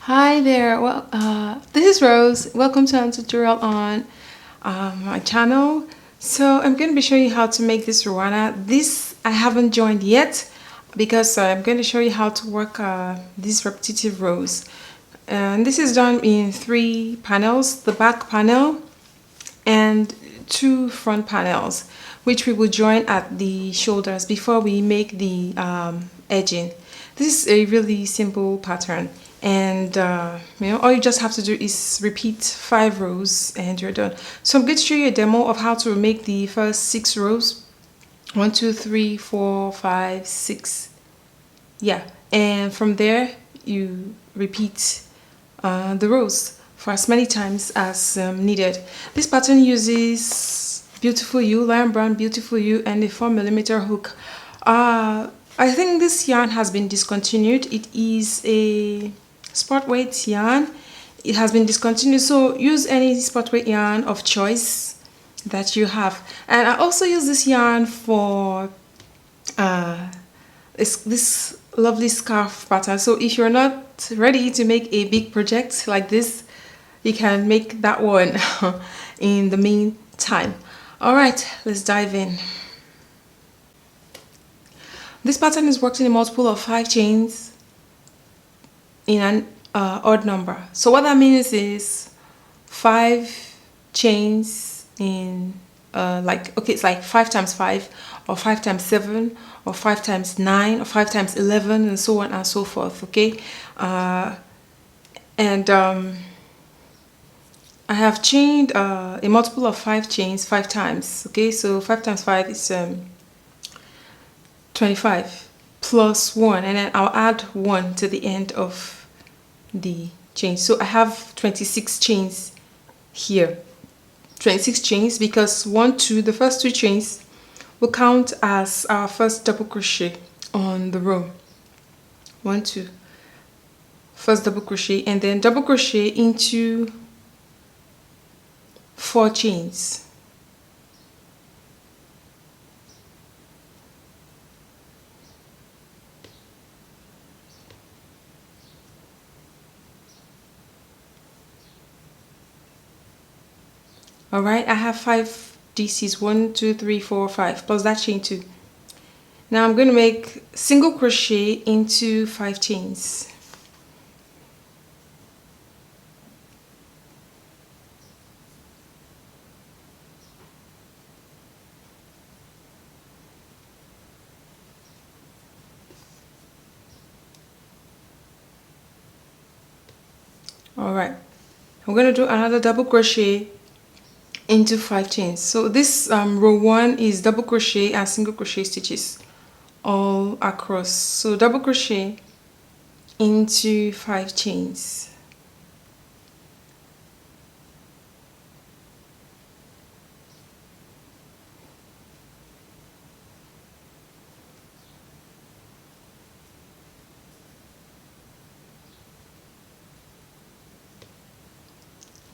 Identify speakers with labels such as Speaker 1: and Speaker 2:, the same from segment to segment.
Speaker 1: Hi there. Well, this is Rose. Welcome to a tutorial on my channel. So I'm going to be showing you how to make this Ruana. This I haven't joined yet because I'm going to show you how to work these repetitive rows. And this is done in 3 panels: the back panel and 2 front panels, which we will join at the shoulders before we make the edging. This is a really simple pattern, and all you just have to do is repeat 5 rows and you're done. So I'm going to show you a demo of how to make the first 6 rows. 1, 2, 3, 4, 5, 6. Yeah, and from there you repeat the rows for as many times as needed. This pattern uses beautiful U, lion brown beautiful U, and a 4mm hook. I think this yarn has been discontinued. It is a sport weight yarn. It has been discontinued, so use any sport weight yarn of choice that you have. And I also use this yarn for this lovely scarf pattern. So if you're not ready to make a big project like this, you can make that one in the meantime. All right, let's dive in. This pattern is worked in a multiple of 5 chains in an odd number. So what that means is 5 chains in it's like 5 times 5, or 5 times 7, or 5 times 9, or 5 times 11, and so on and so forth. Okay, and I have chained a multiple of 5 chains 5 times. Okay, so 5 times 5 is 25 plus 1, and then I'll add 1 to the end of the chain. So I have 26 chains here. 26 chains because 1, 2, the first 2 chains will count as our first double crochet on the row. 1, 2, first double crochet, and then double crochet into 4 chains. All right, I have 5 DCs, 1, 2, 3, 4, 5, plus that chain 2. Now I'm going to make single crochet into 5 chains. All right, I'm going to do another double crochet into 5 chains. So this row 1 is double crochet and single crochet stitches all across. So double crochet into 5 chains.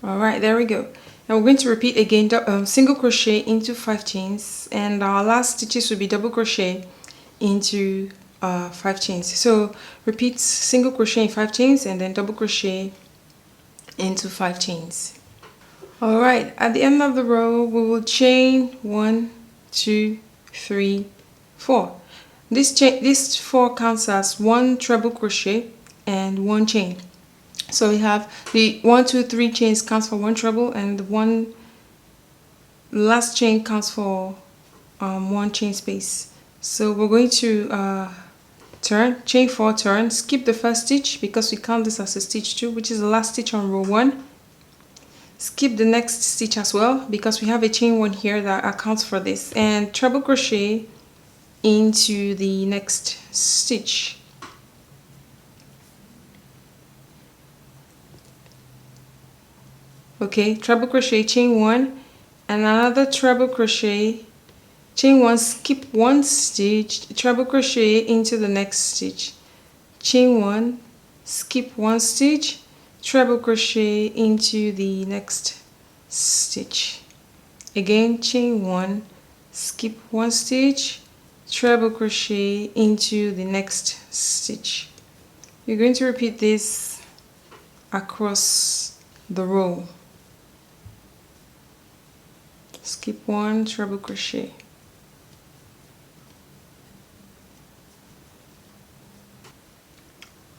Speaker 1: All right, there we go. Now we're going to repeat again, single crochet into 5 chains, and our last stitches will be double crochet into 5 chains. So repeat single crochet in 5 chains and then double crochet into 5 chains. All right, at the end of the row we will chain 1, 2, 3, 4. This 4 counts as 1 treble crochet and 1 chain. So we have the 1, 2, 3 chains counts for 1 treble, and the last chain counts for 1 chain space. So we're going to chain 4, turn, skip the first stitch because we count this as a stitch 2, which is the last stitch on row 1. Skip the next stitch as well because we have a chain 1 here that accounts for this, and treble crochet into the next stitch. Okay, treble crochet, chain 1, and another treble crochet, chain 1, skip 1 stitch, treble crochet into the next stitch, chain 1, skip 1 stitch, treble crochet into the next stitch. again chain 1, skip 1 stitch, treble crochet into the next stitch. You're going to repeat this across the row. Skip 1, treble crochet.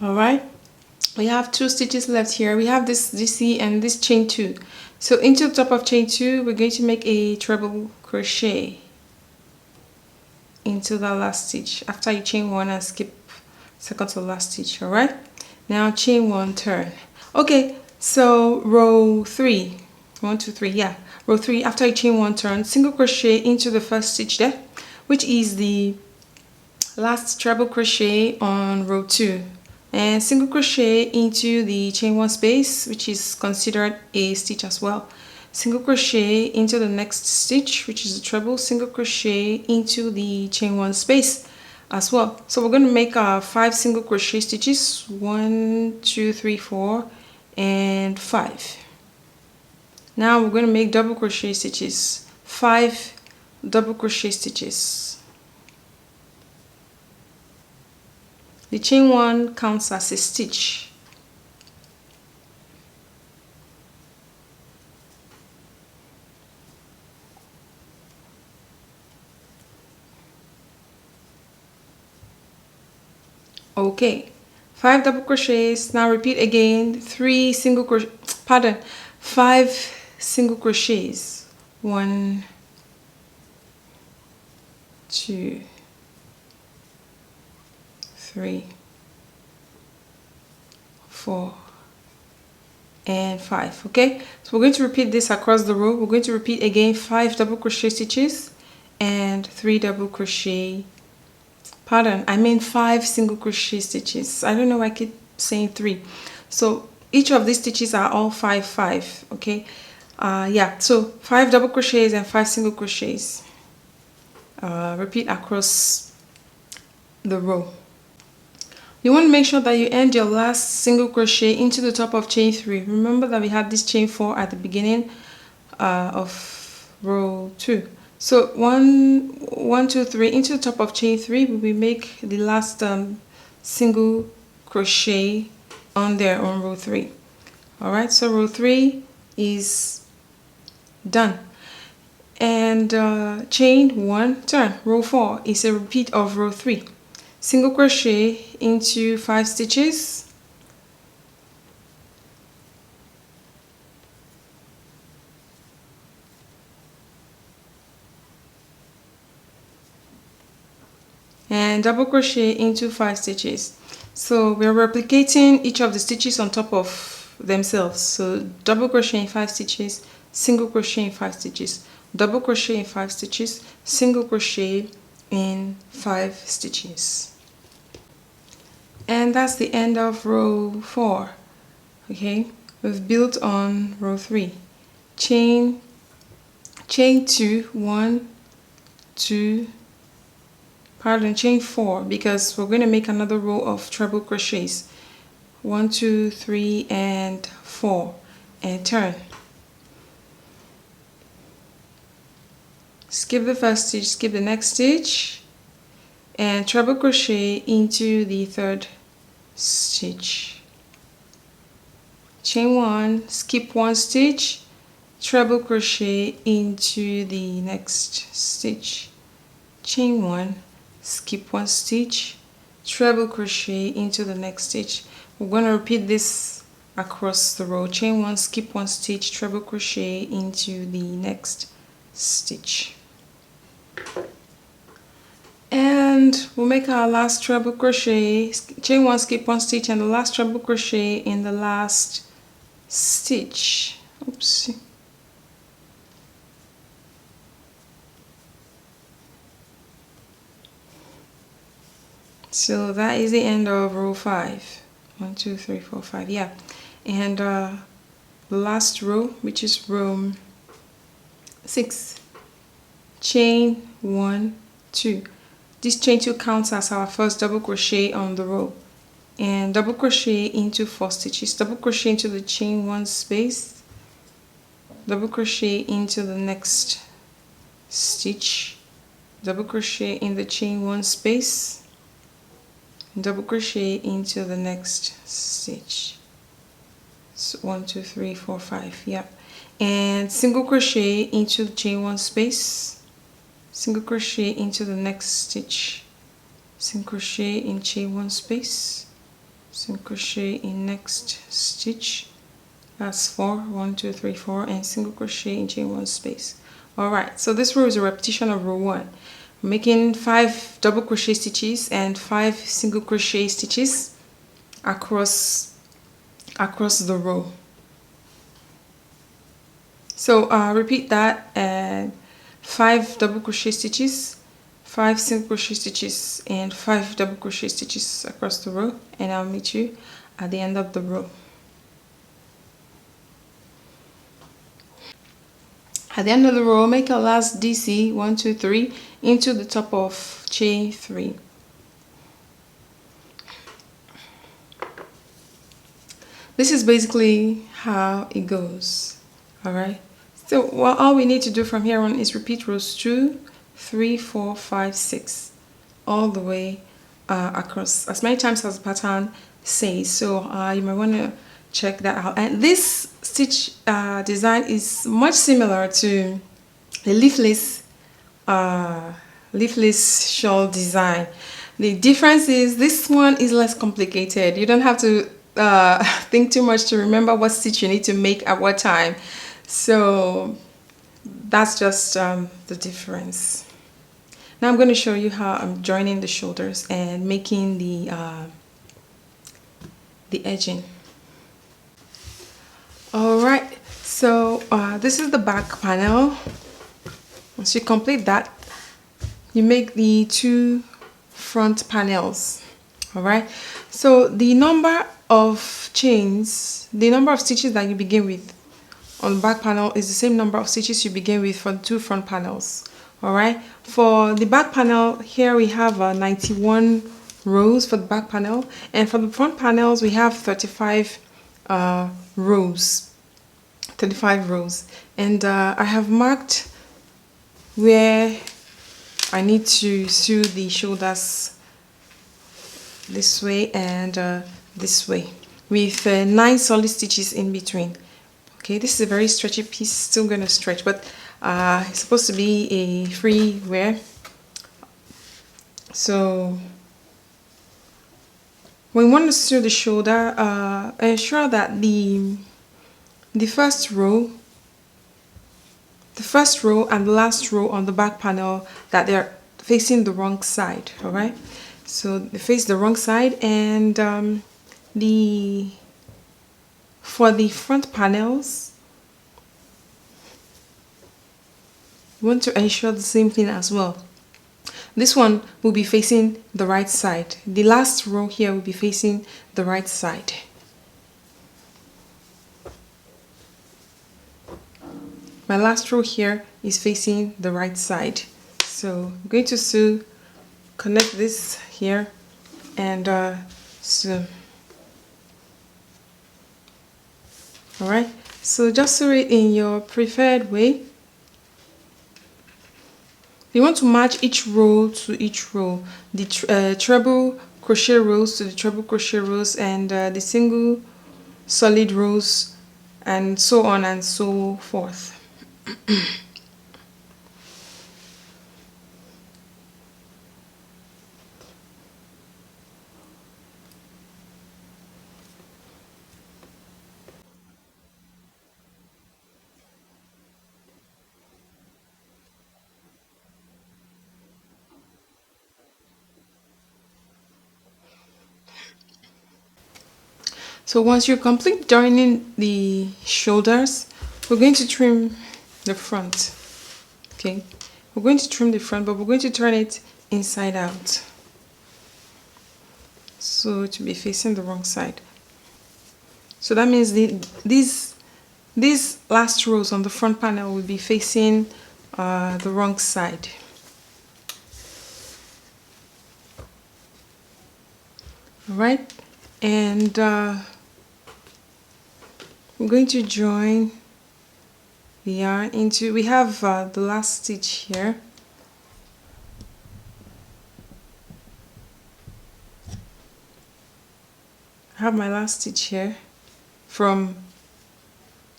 Speaker 1: Alright, we have 2 stitches left here. We have this DC and this chain 2. So into the top of chain 2, we're going to make a treble crochet into the last stitch after you chain 1 and skip second to last stitch. Alright, now chain 1, turn. Okay, so row 3, 1 2 3, yeah, row 3, after you chain 1, turn, single crochet into the first stitch there, which is the last treble crochet on row 2, and single crochet into the chain 1 space, which is considered a stitch as well. Single crochet into the next stitch, which is a treble, single crochet into the chain 1 space as well. So we're going to make 5 single crochet stitches, 1 2 3 4 and 5. Now we're going to make double crochet stitches, 5 double crochet stitches. The chain 1 counts as a stitch. Okay, 5 double crochets. Now repeat again, 5 single crochets. 1 2 3 4 and 5. Okay, so we're going to repeat this across the row. We're going to repeat again 5 double crochet stitches and 3 double crochet, I mean 5 single crochet stitches. I don't know why I keep saying 3. So each of these stitches are all 5 5. Okay, yeah, so 5 double crochets and 5 single crochets. Repeat across the row. You want to make sure that you end your last single crochet into the top of chain 3. Remember that we had this chain 4 at the beginning of row 2. So 1 2 3 into the top of chain 3, we will make the last single crochet on there on row 3. Alright, so row 3 is done. And chain 1, turn. Row 4 is a repeat of row 3. Single crochet into 5 stitches, and double crochet into 5 stitches. So we're replicating each of the stitches on top of themselves. So double crochet in 5 stitches, single crochet in 5 stitches, double crochet in 5 stitches, single crochet in 5 stitches. And that's the end of row 4. Okay, we've built on row 3. Chain 2, 1 2, chain 4, because we're going to make another row of treble crochets. 1 2 3 and 4, and turn. Skip the first stitch, skip the next stitch, and treble crochet into the third stitch. Chain 1, skip 1 stitch, treble crochet into the next stitch. Chain 1, skip 1 stitch, treble crochet into the next stitch. We're going to repeat this across the row. Chain 1, skip 1 stitch, treble crochet into the next stitch. And we'll make our last treble crochet, chain 1, skip 1 stitch, and the last treble crochet in the last stitch. Oops. So that is the end of row 5. 1 2 3 4 5, yeah. And the last row, which is row 6, chain 1 2. This chain 2 counts as our first double crochet on the row, and double crochet into 4 stitches, double crochet into the chain 1 space, double crochet into the next stitch, double crochet in the chain 1 space, double crochet into the next stitch. So 1 2 3 4 5, yeah, and single crochet into the chain 1 space, single crochet into the next stitch, single crochet in chain 1 space, single crochet in next stitch. That's 4 1 2 3 4, and single crochet in chain 1 space. All right, so this row is a repetition of row 1. I'm making 5 double crochet stitches and 5 single crochet stitches across the row. So repeat that, and 5 double crochet stitches, 5 single crochet stitches, and 5 double crochet stitches across the row, and I'll meet you at the end of the row. At the end of the row, make a last DC 1 2 3 into the top of chain 3. This is basically how it goes. All right, so all we need to do from here on is repeat rows 2 3 4 5 6 all the way across, as many times as the pattern says. So you might want to check that out. And this stitch design is much similar to the leafless shawl design. The difference is this one is less complicated. You don't have to think too much to remember what stitch you need to make at what time. So that's just the difference. Now I'm going to show you how I'm joining the shoulders and making the edging. All right, so this is the back panel. Once you complete that, you make the 2 front panels. All right, so the number of chains, the number of stitches that you begin with on the back panel is the same number of stitches you begin with for the 2 front panels. All right, for the back panel here we have 91 rows for the back panel, and for the front panels we have 35 rows, and I have marked where I need to sew the shoulders this way and this way with 9 solid stitches in between. Okay, this is a very stretchy piece, still gonna stretch, but it's supposed to be a free wear. So when you want to sew the shoulder, ensure that the first row and the last row on the back panel, that they're facing the wrong side. All right, so they face the wrong side, and for the front panels, you want to ensure the same thing as well. This one will be facing the right side. The last row here will be facing the right side. My last row here is facing the right side. So I'm going to connect this here and sew. All right, so just sew it in your preferred way. You want to match each row to each row, the treble crochet rows to the treble crochet rows, and the single solid rows, and so on and so forth. So once you're complete joining the shoulders, we're going to trim the front. Okay, we're going to trim the front, but we're going to turn it inside out, so to be facing the wrong side. So that means these last rows on the front panel will be facing the wrong side. All right, and we're going to join the yarn into, we have the last stitch here. I have my last stitch here from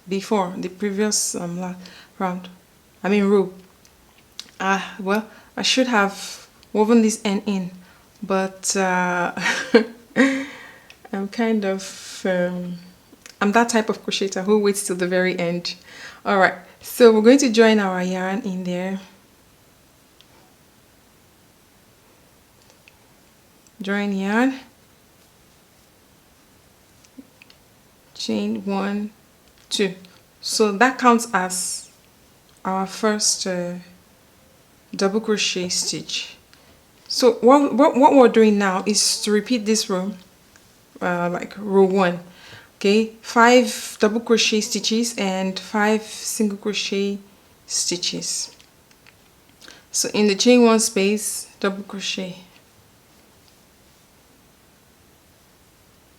Speaker 1: before the previous round, I mean row. Well, I should have woven this end in, but I'm kind of I'm that type of crocheter who waits till the very end. All right, so we're going to join our yarn in there. Join yarn, chain 1, 2. So that counts as our first double crochet stitch. So what we're doing now is to repeat this row, like row 1. Okay, 5 double crochet stitches and 5 single crochet stitches. So in the chain 1 space, double crochet.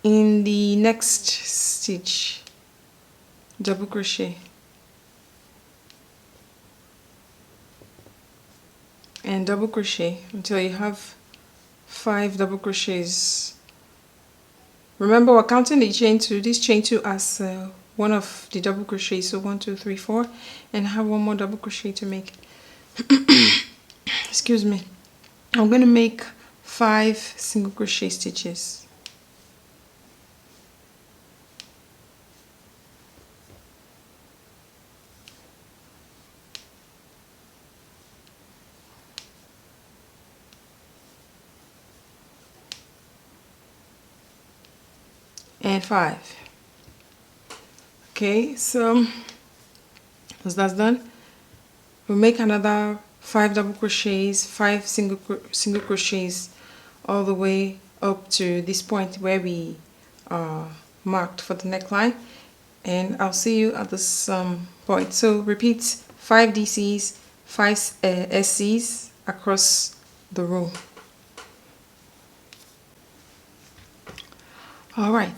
Speaker 1: In the next stitch, double crochet, and double crochet until you have 5 double crochets. Remember, we're counting the chain 2, this chain 2 as one of the double crochets. So 1, 2, 3, 4, and have one more double crochet to make. Excuse me. I'm going to make 5 single crochet stitches. And 5. Okay, so once that's done, we'll make another 5 double crochets, 5 single crochets, all the way up to this point where we marked for the neckline, and I'll see you at this point. So repeat 5 DCs, 5 SCs across the row. All right.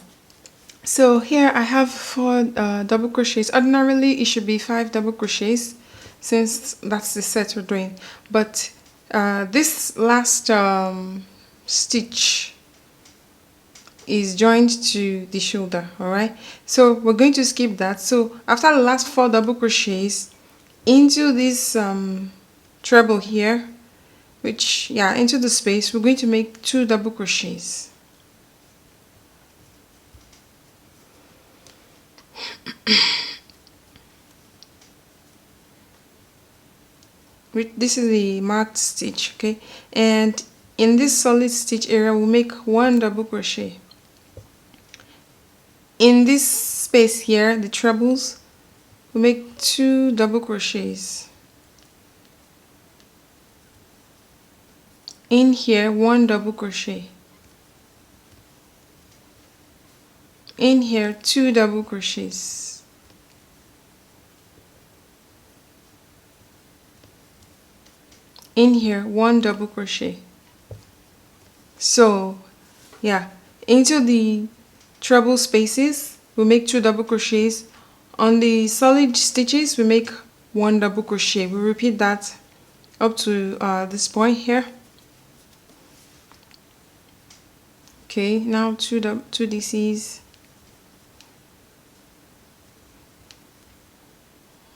Speaker 1: So here I have 4 double crochets. Ordinarily it should be 5 double crochets since that's the set we're doing, but this last stitch is joined to the shoulder. All right, so we're going to skip that. So after the last 4 double crochets into this treble here, which into the space, we're going to make 2 double crochets. This is the marked stitch, okay, and in this solid stitch area we'll make 1 double crochet. In this space here, the trebles, we'll make 2 double crochets. In here, 1 double crochet. In here, 2 double crochets. In here, 1 double crochet. So into the treble spaces we make 2 double crochets. On the solid stitches we make 1 double crochet. We repeat that up to this point here. Okay, now 2 DCs,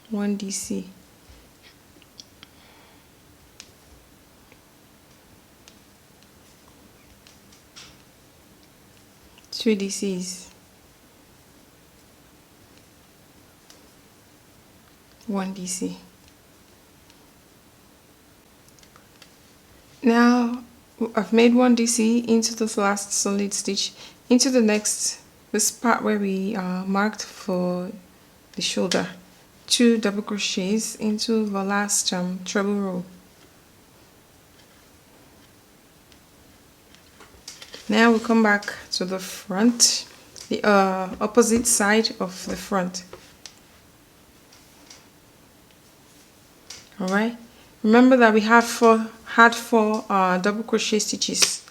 Speaker 1: 1 DC. 2 DCs, 1 DC. Now I've made 1 DC into this last solid stitch, into the next, this part where we marked for the shoulder, 2 double crochets into the last treble row. Now we'll come back to the front, the opposite side of the front. All right. Remember that we had 4 double crochet stitches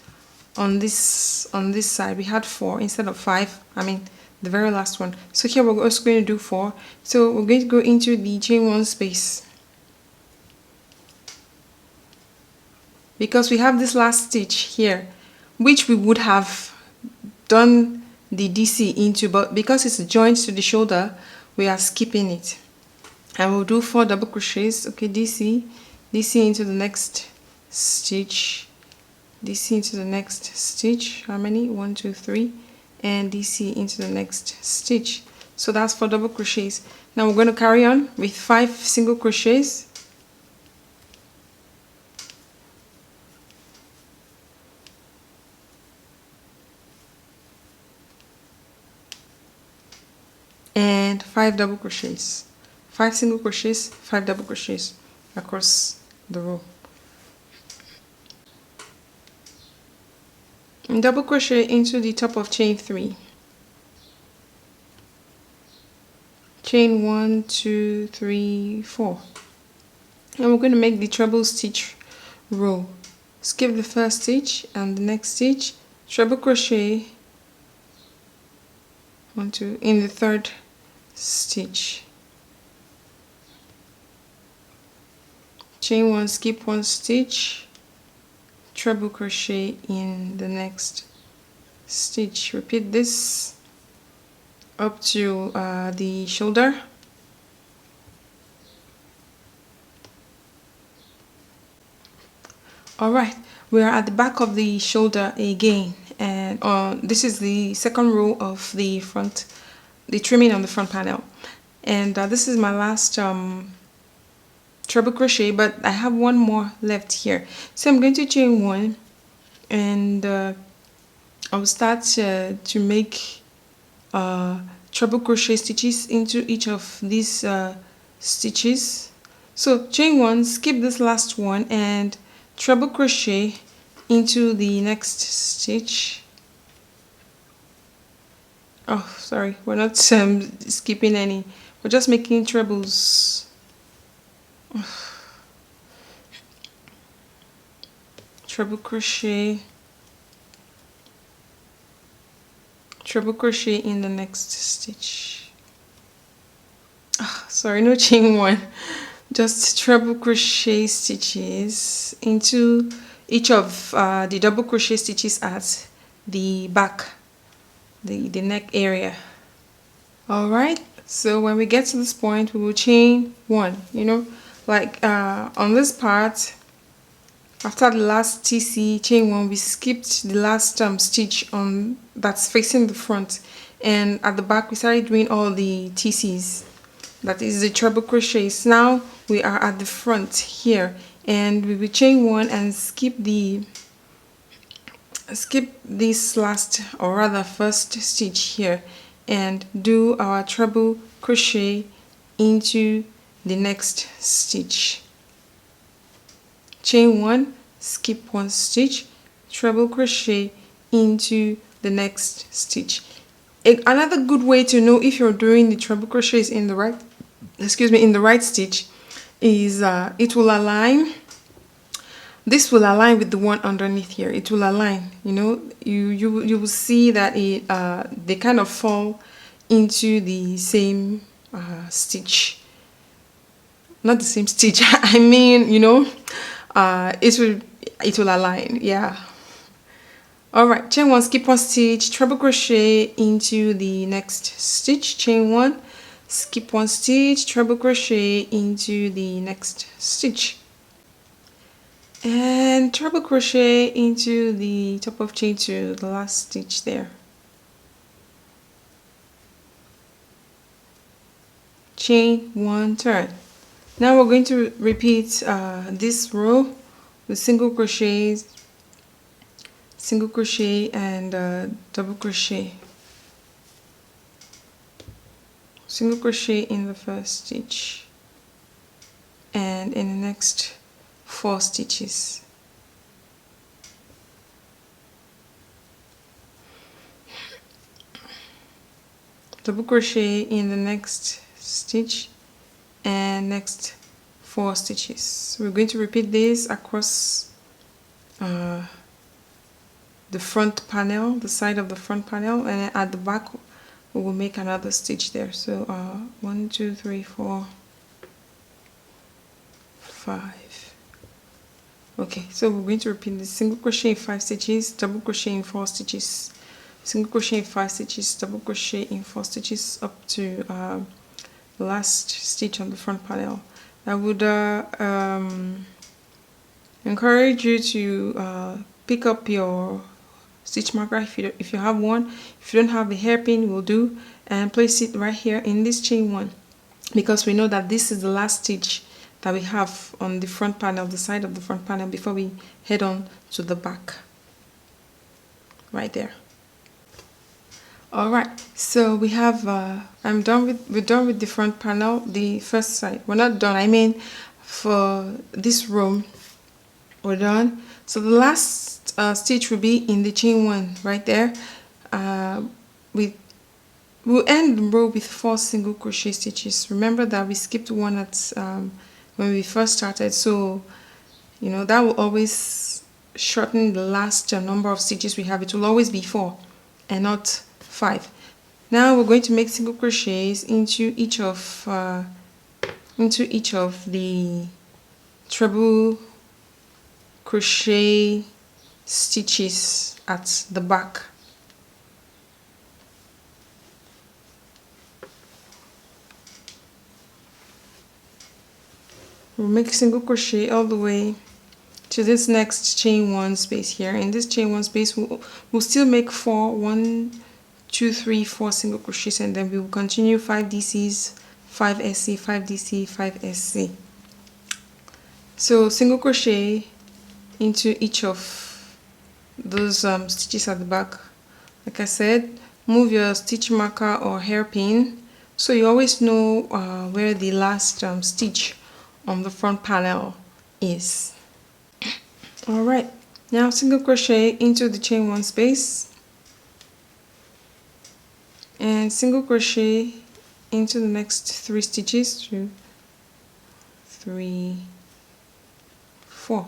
Speaker 1: on this side. We had 4 instead of 5. I mean the very last one. So here we're also going to do 4. So we're going to go into the chain 1 space, because we have this last stitch here, which we would have done the DC into, but because it's joined to the shoulder, we are skipping it. And we'll do 4 double crochets. Okay, DC into the next stitch, DC into the next stitch. How many? 1, 2, 3, and DC into the next stitch. So that's 4 double crochets. Now we're going to carry on with 5 single crochets. And 5 double crochets. 5 single crochets, 5 double crochets across the row. And double crochet into the top of chain 3. Chain 1, 2, 3, 4. And we're going to make the treble stitch row. Skip the first stitch and the next stitch, treble crochet 1, 2 in the third stitch. Chain 1, skip 1 stitch, treble crochet in the next stitch. Repeat this up to the shoulder. Alright, we are at the back of the shoulder again, and this is the second row of the front, the trimming on the front panel. And this is my last treble crochet, but I have one more left here. So I'm going to chain 1, and I'll start to make treble crochet stitches into each of these stitches. So chain 1, skip this last one, and treble crochet into the next stitch. Oh, sorry, we're not skipping any, we're just making trebles. Treble crochet, treble crochet in the next stitch. Sorry, no chain 1, just treble crochet stitches into each of the double crochet stitches at the back, the neck area. Alright, so when we get to this point, we will chain 1, you know, like on this part, after the last TC, chain 1, we skipped the last stitch on that's facing the front, and at the back we started doing all the TCs, that is the treble crochets. Now we are at the front here, and we will chain 1 and skip this last, or rather first stitch here, and do our treble crochet into the next stitch. Chain 1, skip 1 stitch, treble crochet into the next stitch. Another good way to know if you're doing the treble crochets in the right, in the right stitch is it will align. This will align with the one underneath here. It will align. You know, you will see that it they kind of fall into the same stitch. Not the same stitch. I mean, you know, it will align. Yeah. All right. Chain 1, skip 1 stitch, treble crochet into the next stitch. Chain 1, skip 1 stitch, treble crochet into the next stitch, and treble crochet into the top of chain 2, the last stitch there. Chain 1, turn. Now we're going to repeat this row with single crochets, single crochet, and double crochet. Single crochet in the first stitch and in the next 4 stitches. Double crochet in the next stitch and next 4 stitches. We're going to repeat this across the front panel, the side of the front panel, and at the back we will make another stitch there. So 1 2 3 4 5. Okay, so we're going to repeat this: single crochet in 5 stitches, double crochet in 4 stitches, single crochet in 5 stitches, double crochet in 4 stitches up to the last stitch on the front panel. I would encourage you to pick up your stitch marker if you have one. If you don't have, the hairpin will do, and place it right here in this chain 1, because we know that this is the last stitch that we have on the front panel, the side of the front panel, before we head on to the back. Right there. Alright, so we have we're done with the front panel, the first side. We're not done, I mean for this row we're done. So the last stitch will be in the chain 1 right there. We'll end the row with 4 single crochet stitches. Remember that we skipped one at when we first started, so you know that will always shorten the last number of stitches we have. It will always be 4 and not 5. Now we're going to make single crochets into each of the treble crochet stitches at the back. We'll make single crochet all the way to this next chain 1 space here. In this chain 1 space, we'll still make 1 2 3 4 single crochets, and then we will continue 5 DCs, 5 SC, 5 DC, 5 SC. So single crochet into each of those stitches at the back. Like I said, move your stitch marker or hairpin so you always know where the last stitch on the front panel is. Alright, now single crochet into the chain 1 space and single crochet into the next 3 stitches, 2 3 4.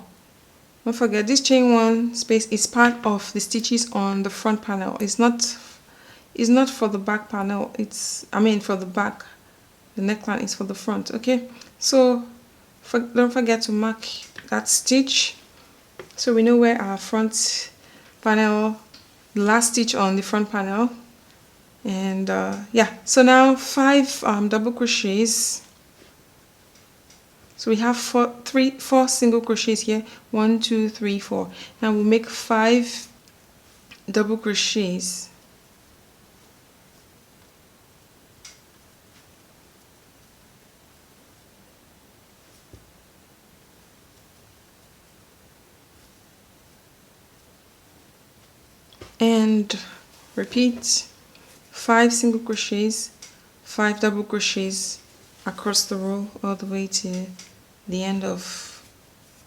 Speaker 1: Don't forget, this chain 1 space is part of the stitches on the front panel. It's not for the back panel. For the back. The neckline is for the front. Okay, so don't forget to mark that stitch so we know where our front panel, the last stitch on the front panel. And yeah, so now 5 double crochets. So we have 4 single crochets here. 1 2 3 4. Now we'll make 5 double crochets. And repeat 5 single crochets, 5 double crochets across the row all the way to the end of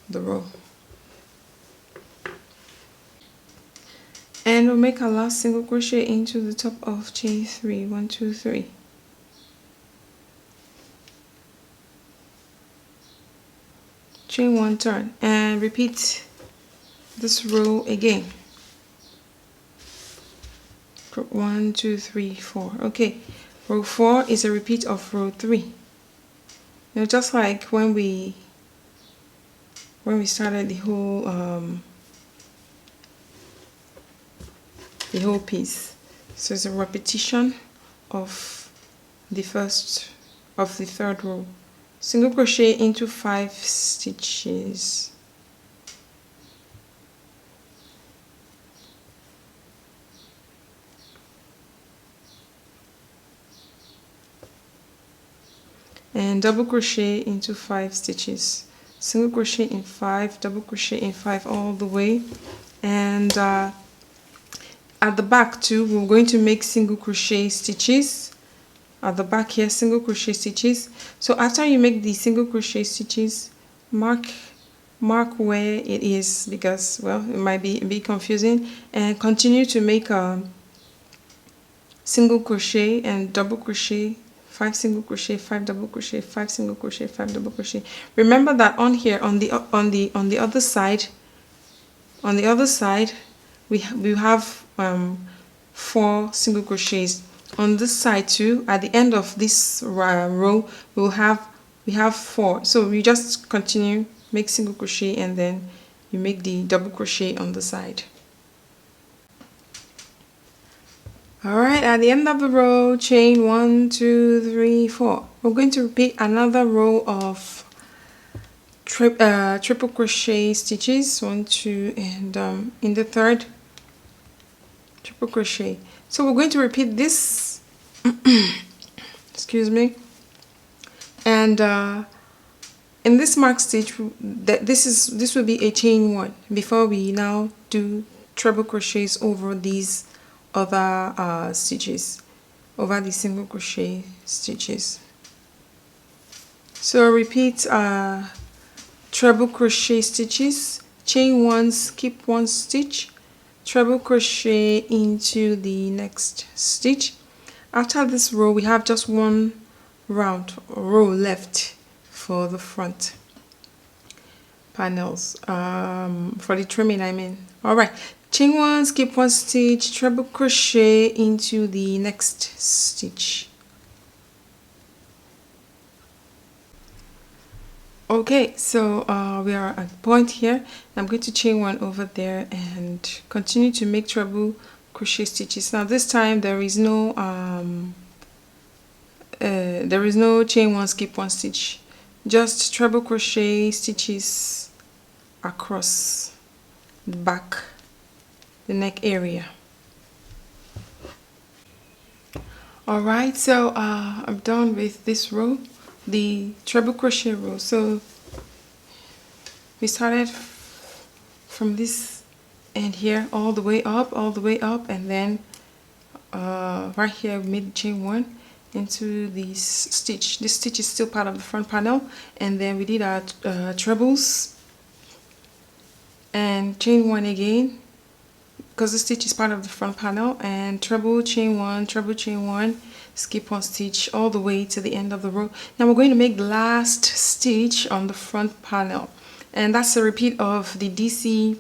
Speaker 1: the row. And we'll make our last single crochet into the top of chain 3. 1 2 3. Chain 1, turn, and repeat this row again. 1 2 3 4. Okay, row 4 is a repeat of row 3. Now, just like when we started the whole piece, so it's a repetition of the third row. Single crochet into 5 stitches. And double crochet into 5 stitches. Single crochet in 5, double crochet in 5 all the way. And at the back too, we're going to make single crochet stitches. At the back here, single crochet stitches. So after you make the single crochet stitches, mark where it is, because, well, it might be a bit confusing, and continue to make single crochet and double crochet, 5 single crochet, 5 double crochet, 5 single crochet, 5 double crochet. Remember that on here, on the other side, we have 4 single crochets. on this side too. At the end of this row we have 4, so you just continue, make single crochet, and then you make the double crochet on the side. Alright, at the end of the row, chain 1, 2, 3, 4. We're going to repeat another row of triple crochet stitches, 1, 2, and in the third, triple crochet. So we're going to repeat this excuse me, and in this mark stitch, this will be a chain 1 before we now do treble crochets over these other stitches, over the single crochet stitches. So repeat treble crochet stitches, chain 1, skip 1 stitch, treble crochet into the next stitch. After this row, we have just one round row left for the front panels, for the trimming, I mean. Alright, chain 1, skip 1 stitch, treble crochet into the next stitch. Okay, so we are at the point here. I'm going to chain 1 over there and continue to make treble crochet stitches. Now this time there is no chain 1, skip 1 stitch, just treble crochet stitches across the back, the neck area. Alright, so I'm done with this row, the treble crochet row. So we started from this end here all the way up, and then right here we made chain 1 into this stitch. This stitch is still part of the front panel, and then we did our trebles and chain 1 again, because the stitch is part of the front panel, and treble, chain 1, treble, chain 1, skip 1 stitch all the way to the end of the row. Now we're going to make the last stitch on the front panel, and that's a repeat of the DC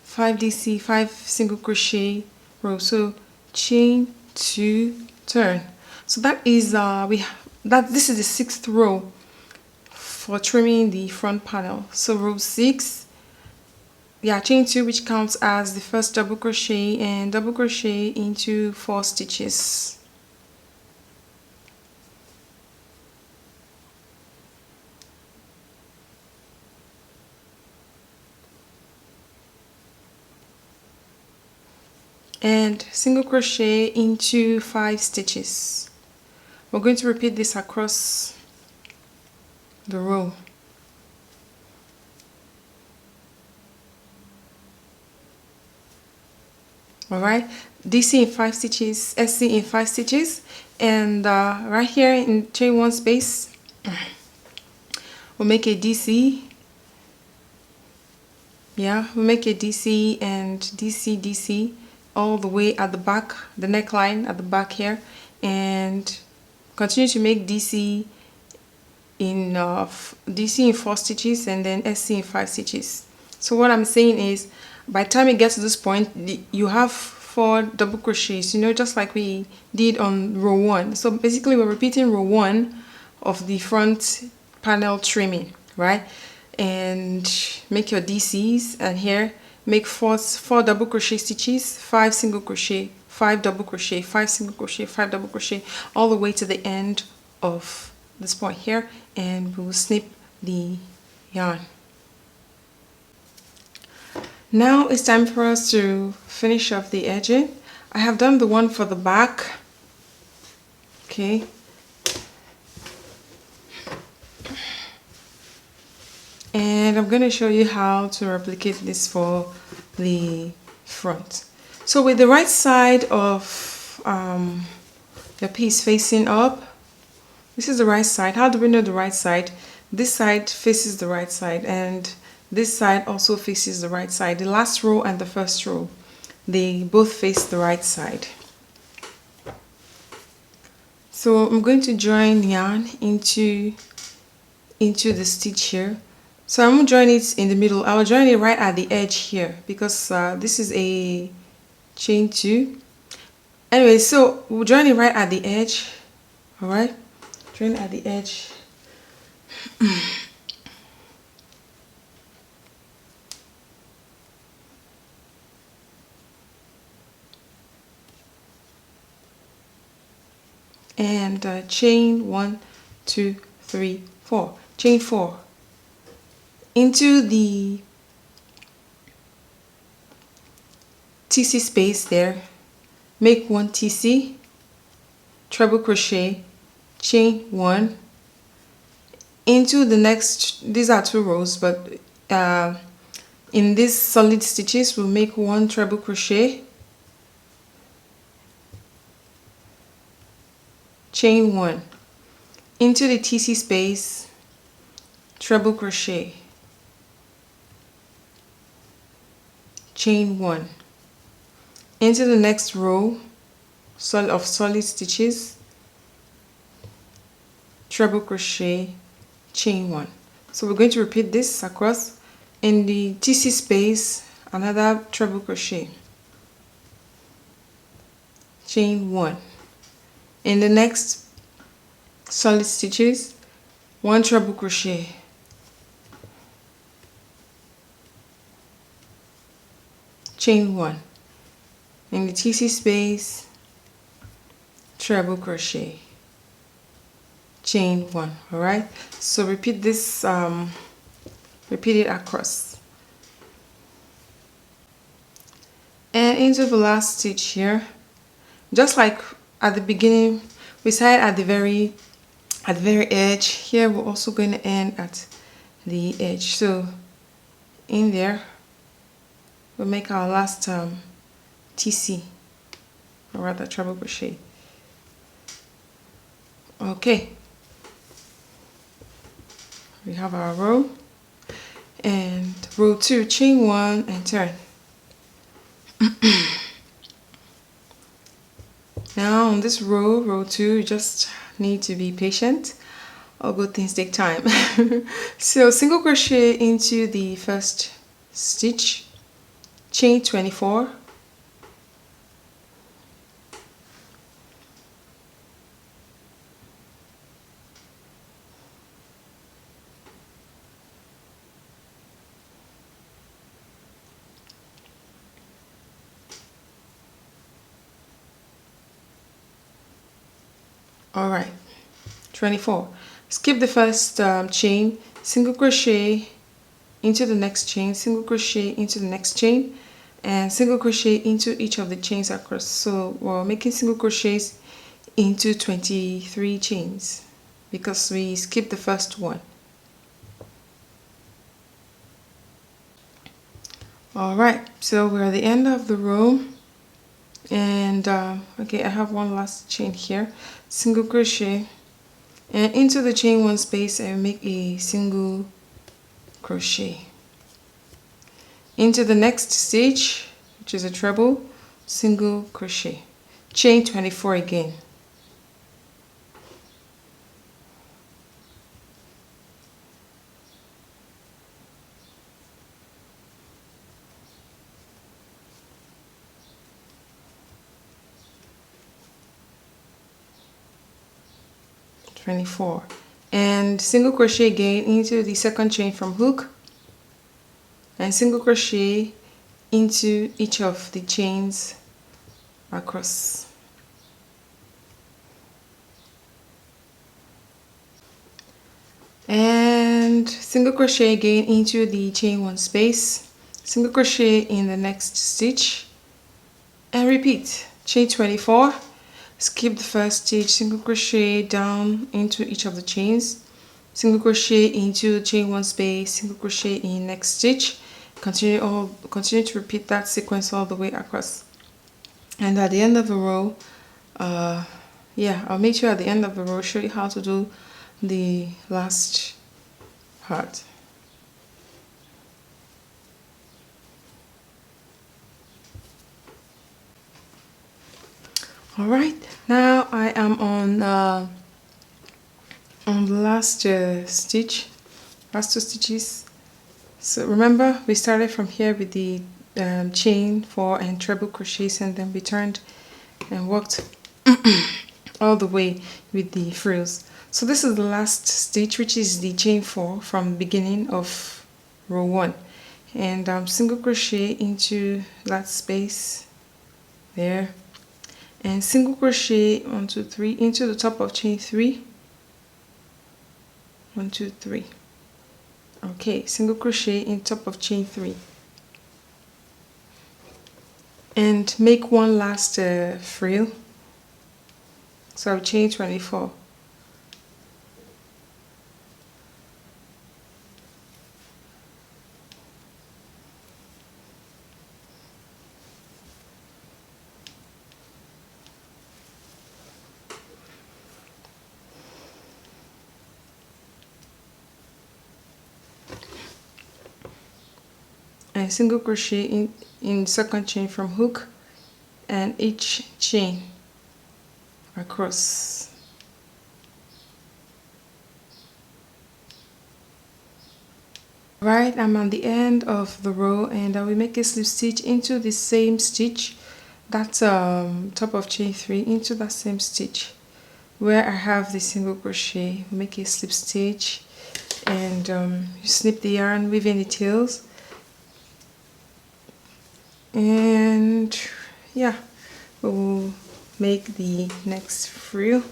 Speaker 1: 5 single crochet row. So chain 2, turn. So that is this is the 6th row for trimming the front panel. So row 6, yeah, chain 2, which counts as the first double crochet, and double crochet into 4 stitches. And single crochet into 5 stitches. We're going to repeat this across the row. Alright, DC in 5 stitches, SC in 5 stitches, and right here in chain 1 space, we'll make a DC. Yeah, we'll make a DC and DC, DC all the way at the back, the neckline at the back here, and continue to make DC in 4 stitches, and then SC in 5 stitches. So what I'm saying is, by the time it gets to this point, you have 4 double crochets, you know, just like we did on row 1. So basically we're repeating row 1 of the front panel trimming, right? And make your DCs, and here make 4 double crochet stitches, 5 single crochet, 5 double crochet, 5 single crochet, 5 double crochet, all the way to the end of this point here, and we'll snip the yarn. Now it's time for us to finish off the edging. I have done the one for the back. Okay. And I'm going to show you how to replicate this for the front. So with the right side of your piece facing up, this is the right side. How do we know the right side? This side faces the right side, and this side also faces the right side. The last row and the first row, they both face the right side. So I'm going to join yarn into the stitch here. So I'm going to join it in the middle. I will join it right at the edge here, because this is a chain 2. Anyway, so we'll join it right at the edge. All right, join at the edge. And chain 1, 2, 3, 4. Chain 4 into the TC space there. Make 1 TC, treble crochet, chain 1 into the next. These are 2 rows, but in these solid stitches we'll make 1 treble crochet, chain 1 into the TC space, treble crochet, chain 1 into the next row of solid stitches, treble crochet, chain 1. So we're going to repeat this across. In the TC space, another treble crochet, chain 1. In the next solid stitches, 1 treble crochet, chain 1. In the TC space, treble crochet, chain 1. All right, so repeat this, repeat it across. And into the last stitch here, just like at the beginning, we started at the very edge. Here we're also going to end at the edge. So in there, we'll make our last TC, or rather treble crochet. Okay, we have our row, and row 2, chain 1 and turn. Now on this row 2, you just need to be patient. All good things take time. So single crochet into the first stitch, chain 24, all right, 24. Skip the first chain, single crochet into the next chain, single crochet into the next chain, and single crochet into each of the chains across. So we're making single crochets into 23 chains because we skipped the first one. All right, so we're at the end of the row, and okay, I have one last chain here, single crochet, and into the chain 1 space I make a single crochet. Into the next stitch, which is a treble, single crochet, chain 24 again. And single crochet again into the second chain from hook, and single crochet into each of the chains across. And single crochet again into the chain 1 space, single crochet in the next stitch, and repeat. Chain 24, skip the first stitch, single crochet down into each of the chains, single crochet into chain 1 space, single crochet in next stitch. Continue to repeat that sequence all the way across. And at the end of the row, yeah, I'll make sure at the end of the row show you how to do the last part. All right, now I am on the last stitch, last 2 stitches. So remember, we started from here with the chain 4 and treble crochets, and then we turned and worked all the way with the frills. So this is the last stitch, which is the chain 4 from the beginning of row 1, and single crochet into that space there, and single crochet 1 2 3 into the top of chain 3, 1 2 3. Okay, single crochet in top of chain 3 and make one last frill. So chain 24. And single crochet in second chain from hook and each chain across. Right, I'm on the end of the row, and I will make a slip stitch into the same stitch, that's top of chain 3, into that same stitch where I have the single crochet. Make a slip stitch, and you snip the yarn, weave in the tails, and yeah, we'll make the next frill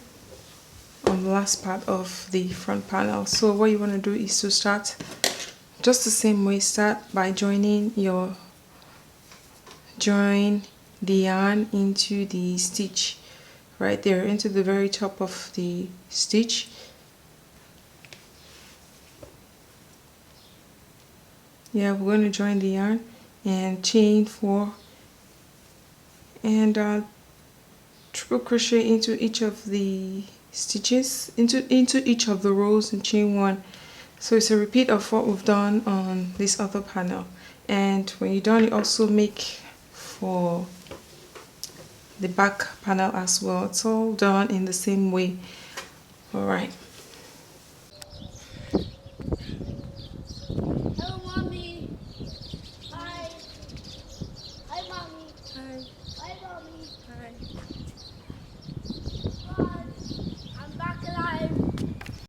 Speaker 1: on the last part of the front panel. So what you want to do is to start just the same way. Start by join the yarn into the stitch right there, into the very top of the stitch. Yeah, we're going to join the yarn and chain 4 and triple crochet into each of the stitches, into each of the rows, and chain 1. So it's a repeat of what we've done on this other panel. And when you're done, you also make for the back panel as well. It's all done in the same way. All right.